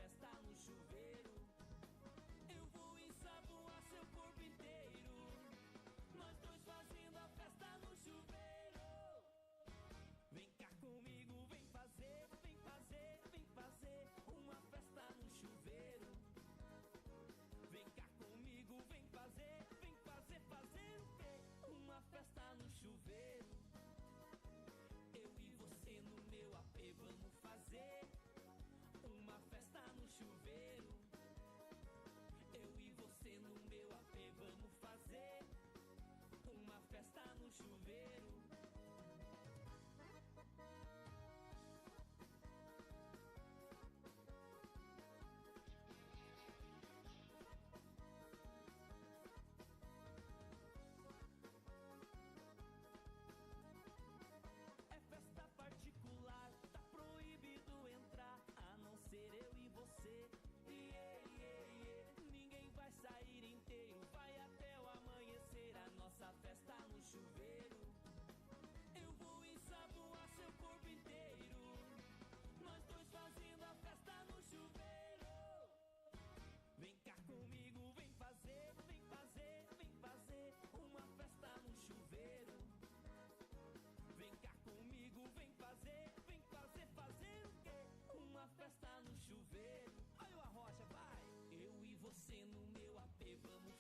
festa no chuveiro. Eu vou ensaboar seu corpo inteiro, nós dois fazendo a festa no chuveiro. Vem cá comigo, vem fazer, vem fazer, vem fazer uma festa no chuveiro. Vem cá comigo, vem fazer, fazer o quê? Uma festa no chuveiro. Eu e você no meu AP vamos fazer uma festa no chuveiro. Eu e você no meu AP vamos fazer uma festa no chuveiro. É festa particular, tá proibido entrar, a não ser eu e você. Ninguém vai sair inteiro, vai até o amanhecer, a nossa festa no chuveiro. Eu vou ensaboar seu corpo inteiro, nós dois fazendo a festa no chuveiro. Vem cá comigo, vem fazer, vem fazer, vem fazer uma festa no chuveiro. Vem cá comigo, vem fazer, fazer o quê? Uma festa no chuveiro. Olha o Arrocha, vai! Eu e você no meu AP vamos